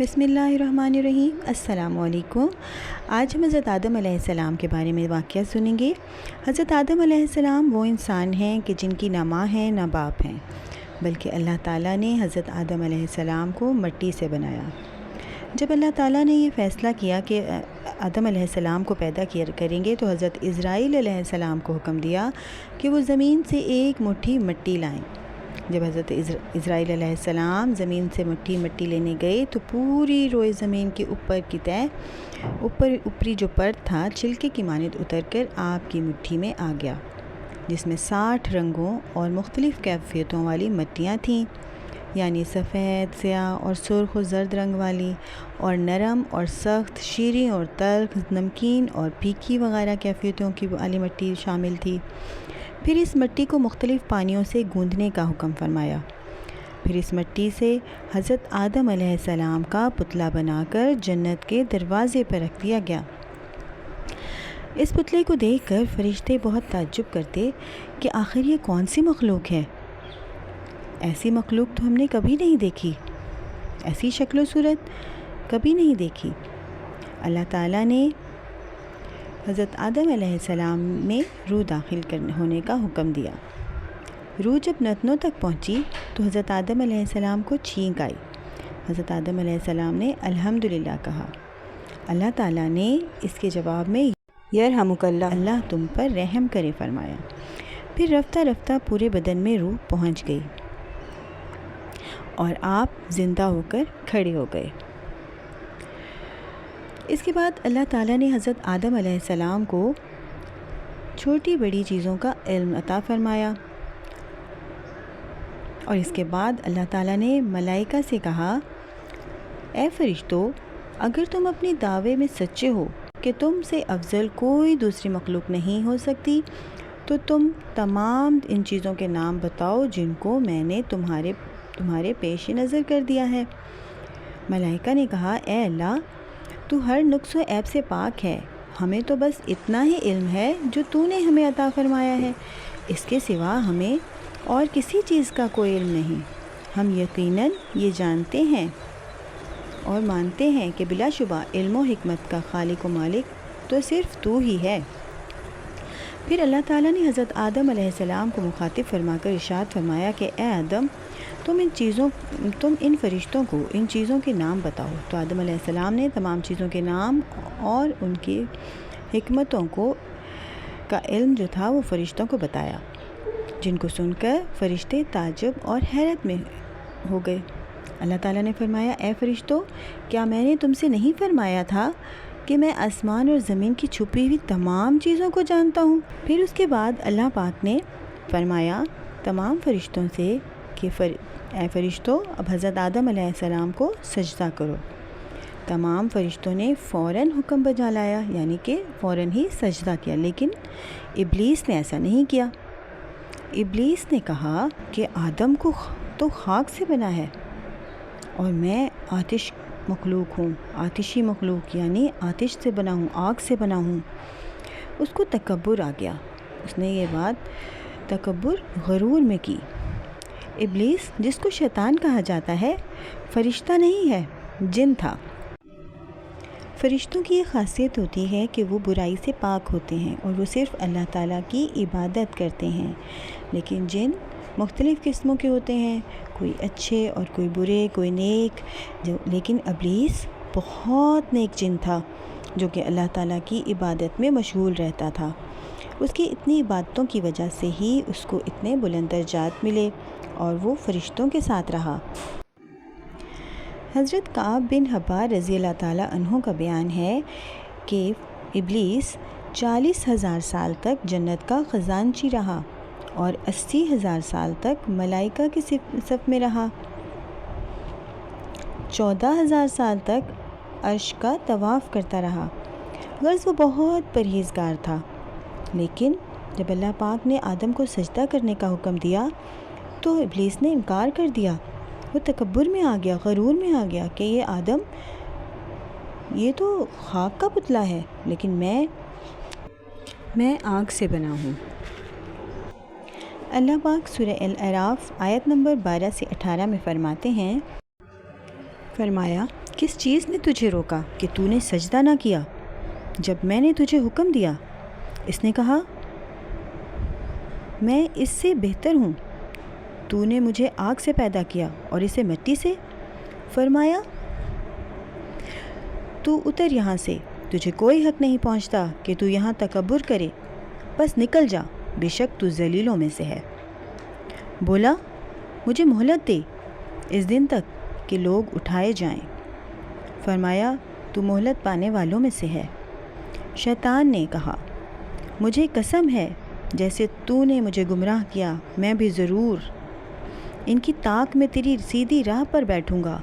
بسم اللہ الرحمن الرحیم۔ السلام علیکم۔ آج ہم حضرت آدم علیہ السلام کے بارے میں واقعہ سنیں گے۔ حضرت آدم علیہ السلام وہ انسان ہیں کہ جن کی نہ ماں ہیں نہ باپ ہیں، بلکہ اللہ تعالیٰ نے حضرت آدم علیہ السلام کو مٹی سے بنایا۔ جب اللہ تعالیٰ نے یہ فیصلہ کیا کہ آدم علیہ السلام کو پیدا کریں گے تو حضرت اسرائیل علیہ السلام کو حکم دیا کہ وہ زمین سے ایک مٹھی مٹی لائیں۔ جب حضرت اسرائیل علیہ السلام زمین سے مٹی لینے گئے تو پوری روئے زمین کے اوپر کی اوپری جو پرت تھا چھلکے کی مانند اتر کر آپ کی مٹھی میں آ گیا، جس میں 60 رنگوں اور مختلف کیفیتوں والی مٹیاں تھیں، یعنی سفید، سیاہ اور سرخ و زرد رنگ والی، اور نرم اور سخت، شیریں اور تلخ، نمکین اور پھیکی وغیرہ کیفیتوں کی والی مٹی شامل تھی۔ پھر اس مٹی کو مختلف پانیوں سے گوندھنے کا حکم فرمایا۔ پھر اس مٹی سے حضرت آدم علیہ السلام کا پتلا بنا کر جنت کے دروازے پر رکھ دیا گیا۔ اس پتلے کو دیکھ کر فرشتے بہت تعجب کرتے کہ آخر یہ کون سی مخلوق ہے؟ ایسی مخلوق تو ہم نے کبھی نہیں دیکھی، ایسی شکل و صورت کبھی نہیں دیکھی۔ اللہ تعالیٰ نے حضرت آدم علیہ السلام میں روح داخل ہونے کا حکم دیا۔ روح جب نتنوں تک پہنچی تو حضرت آدم علیہ السلام کو چھینک آئی۔ حضرت آدم علیہ السلام نے الحمدللہ کہا۔ اللہ تعالیٰ نے اس کے جواب میں یرحمک اللہ، اللہ تم پر رحم کرے فرمایا۔ پھر رفتہ رفتہ پورے بدن میں روح پہنچ گئی اور آپ زندہ ہو کر کھڑے ہو گئے۔ اس کے بعد اللہ تعالیٰ نے حضرت آدم علیہ السلام کو چھوٹی بڑی چیزوں کا علم عطا فرمایا، اور اس کے بعد اللہ تعالیٰ نے ملائکہ سے کہا، اے فرشتوں، اگر تم اپنے دعوے میں سچے ہو کہ تم سے افضل کوئی دوسری مخلوق نہیں ہو سکتی تو تم تمام ان چیزوں کے نام بتاؤ جن کو میں نے تمہارے پیش نظر کر دیا ہے۔ ملائکہ نے کہا، اے اللہ، تو ہر نقص و عیب سے پاک ہے، ہمیں تو بس اتنا ہی علم ہے جو تو نے ہمیں عطا فرمایا ہے، اس کے سوا ہمیں اور کسی چیز کا کوئی علم نہیں۔ ہم یقیناً یہ جانتے ہیں اور مانتے ہیں کہ بلا شبہ علم و حکمت کا خالق و مالک تو صرف تو ہی ہے۔ پھر اللہ تعالیٰ نے حضرت آدم علیہ السلام کو مخاطب فرما کر ارشاد فرمایا کہ اے آدم، تم ان فرشتوں کو ان چیزوں کے نام بتاؤ۔ تو آدم علیہ السلام نے تمام چیزوں کے نام اور ان کی حکمتوں کا علم جو تھا وہ فرشتوں کو بتایا، جن کو سن کر فرشتے تعجب اور حیرت میں ہو گئے۔ اللہ تعالیٰ نے فرمایا، اے فرشتوں، کیا میں نے تم سے نہیں فرمایا تھا کہ میں آسمان اور زمین کی چھپی ہوئی تمام چیزوں کو جانتا ہوں؟ پھر اس کے بعد اللہ پاک نے فرمایا تمام فرشتوں سے کہ اے فرشتوں، اب حضرت آدم علیہ السلام کو سجدہ کرو۔ تمام فرشتوں نے فوراً حکم بجا لایا، یعنی کہ فوراً ہی سجدہ کیا، لیکن ابلیس نے ایسا نہیں کیا۔ ابلیس نے کہا کہ آدم کو تو خاک سے بنا ہے اور میں آتش مخلوق ہوں، آتشی مخلوق، یعنی آتش سے بنا ہوں، آگ سے بنا ہوں۔ اس کو تکبر آ گیا، اس نے یہ بات تکبر غرور میں کی۔ ابلیس، جس کو شیطان کہا جاتا ہے، فرشتہ نہیں ہے، جن تھا۔ فرشتوں کی یہ خاصیت ہوتی ہے کہ وہ برائی سے پاک ہوتے ہیں اور وہ صرف اللہ تعالیٰ کی عبادت کرتے ہیں، لیکن جن مختلف قسموں کے ہوتے ہیں، کوئی اچھے اور کوئی برے، کوئی نیک، لیکن ابلیس بہت نیک جن تھا جو کہ اللہ تعالیٰ کی عبادت میں مشغول رہتا تھا۔ اس کی اتنی عبادتوں کی وجہ سے ہی اس کو اتنے بلند درجات ملے اور وہ فرشتوں کے ساتھ رہا۔ حضرت کعب بن حبار رضی اللہ تعالیٰ عنہ کا بیان ہے کہ ابلیس 40,000 سال تک جنت کا خزانچی رہا اور 80,000 سال تک ملائکہ کے صف میں رہا، 14,000 سال تک عرش کا طواف کرتا رہا۔ غرض وہ بہت پرہیزگار تھا، لیکن جب اللہ پاک نے آدم کو سجدہ کرنے کا حکم دیا تو ابلیس نے انکار کر دیا۔ وہ تکبر میں آ گیا، غرور میں آ گیا کہ یہ آدم، یہ تو خاک کا پتلا ہے، لیکن میں آگ سے بنا ہوں۔ اللہ پاک سورہ الاعراف آیت نمبر 12 سے 18 میں فرماتے ہیں، فرمایا کس چیز نے تجھے روکا کہ تو نے سجدہ نہ کیا جب میں نے تجھے حکم دیا؟ اس نے کہا میں اس سے بہتر ہوں، تو نے مجھے آگ سے پیدا کیا اور اسے مٹی سے۔ فرمایا تو اتر یہاں سے، تجھے کوئی حق نہیں پہنچتا کہ تو یہاں تکبر کرے، بس نکل جا، بے شک تو ذلیلوں میں سے ہے۔ بولا مجھے مہلت دے اس دن تک کہ لوگ اٹھائے جائیں۔ فرمایا تو مہلت پانے والوں میں سے ہے۔ شیطان نے کہا مجھے قسم ہے جیسے تو نے مجھے گمراہ کیا، میں بھی ضرور ان کی طاق میں تیری سیدھی راہ پر بیٹھوں گا،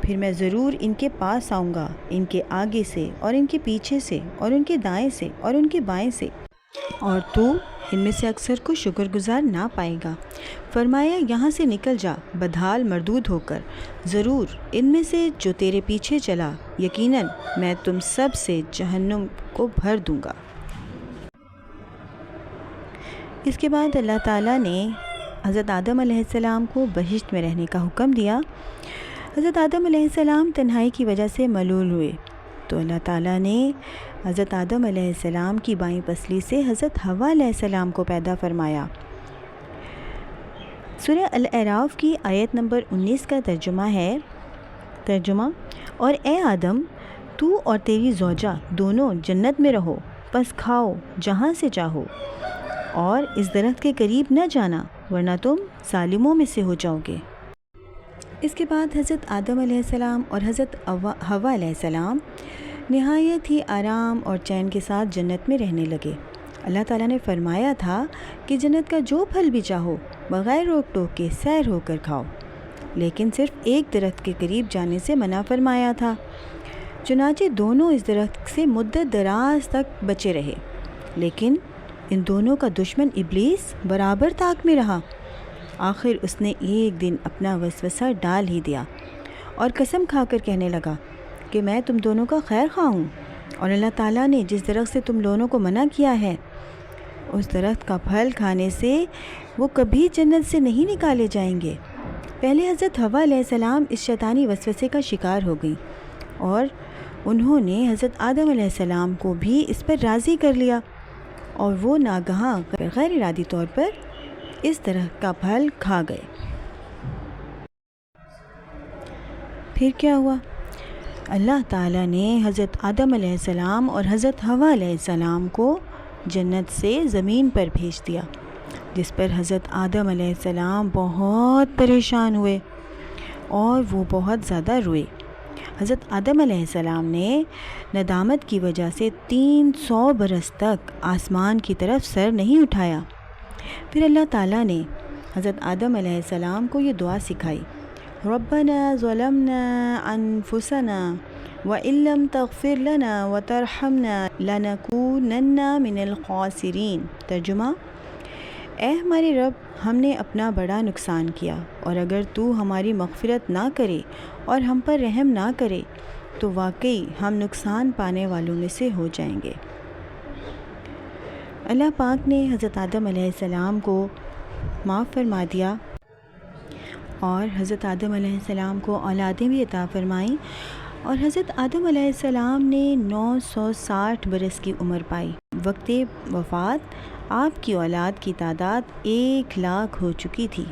پھر میں ضرور ان کے پاس آؤں گا، ان کے آگے سے اور ان کے پیچھے سے اور ان کے دائیں سے اور ان کے بائیں سے، اور تو ان میں سے اکثر کو شکر گزار نہ پائے گا۔ فرمایا یہاں سے نکل جا بدحال مردود ہو کر، ضرور ان میں سے جو تیرے پیچھے چلا یقیناً میں تم سب سے جہنم کو بھر دوں گا۔ اس کے بعد اللہ تعالیٰ نے حضرت آدم علیہ السلام کو بہشت میں رہنے کا حکم دیا۔ حضرت آدم علیہ السلام تنہائی کی وجہ سے ملول ہوئے تو اللہ تعالیٰ نے حضرت آدم علیہ السلام کی بائیں پسلی سے حضرت حوا علیہ السلام کو پیدا فرمایا۔ سورہ الاعراف کی آیت نمبر 19 کا ترجمہ اور اے آدم تو اور تیری زوجہ دونوں جنت میں رہو، پس کھاؤ جہاں سے چاہو اور اس درخت کے قریب نہ جانا ورنہ تم ظالموں میں سے ہو جاؤ گے۔ اس کے بعد حضرت آدم علیہ السلام اور حضرت حوا علیہ السلام نہایت ہی آرام اور چین کے ساتھ جنت میں رہنے لگے۔ اللہ تعالیٰ نے فرمایا تھا کہ جنت کا جو پھل بھی چاہو بغیر روک ٹوک کے سیر ہو کر کھاؤ، لیکن صرف ایک درخت کے قریب جانے سے منع فرمایا تھا۔ چنانچہ دونوں اس درخت سے مدت دراز تک بچے رہے، لیکن ان دونوں کا دشمن ابلیس برابر طاق میں رہا۔ آخر اس نے ایک دن اپنا وسوسہ ڈال ہی دیا اور قسم کھا کر کہنے لگا کہ میں تم دونوں کا خیر خواہ ہوں، اور اللہ تعالیٰ نے جس درخت سے تم دونوں کو منع کیا ہے اس درخت کا پھل کھانے سے وہ کبھی جنت سے نہیں نکالے جائیں گے۔ پہلے حضرت حوا علیہ السلام اس شیطانی وسوسے کا شکار ہو گئی اور انہوں نے حضرت آدم علیہ السلام کو بھی اس پر راضی کر لیا، اور وہ ناگہاں غیر ارادی طور پر اس درخت کا پھل کھا گئے۔ پھر کیا ہوا؟ اللہ تعالیٰ نے حضرت آدم علیہ السلام اور حضرت حوا علیہ السلام کو جنت سے زمین پر بھیج دیا، جس پر حضرت آدم علیہ السلام بہت پریشان ہوئے اور وہ بہت زیادہ روئے۔ حضرت آدم علیہ السلام نے ندامت کی وجہ سے 300 برس تک آسمان کی طرف سر نہیں اٹھایا۔ پھر اللہ تعالیٰ نے حضرت آدم علیہ السلام کو یہ دعا سکھائی، ربنا ظلمنا انفسنا وَإِن لَّمْ تَغْفِرْ لَنَا وَتَرْحَمْنَا لَنَكُونَنَّ مِنَ الْخَاسِرِينَ۔ ترجمہ اے ہمارے رب، ہم نے اپنا بڑا نقصان کیا، اور اگر تو ہماری مغفرت نہ کرے اور ہم پر رحم نہ کرے تو واقعی ہم نقصان پانے والوں میں سے ہو جائیں گے۔ اللہ پاک نے حضرت آدم علیہ السلام کو معاف فرما دیا اور حضرت آدم علیہ السلام کو اولادیں بھی عطا فرمائیں، اور حضرت آدم علیہ السلام نے 960 برس کی عمر پائی۔ وقت وفات آپ کی اولاد کی تعداد 1,00,000 ہو چکی تھی۔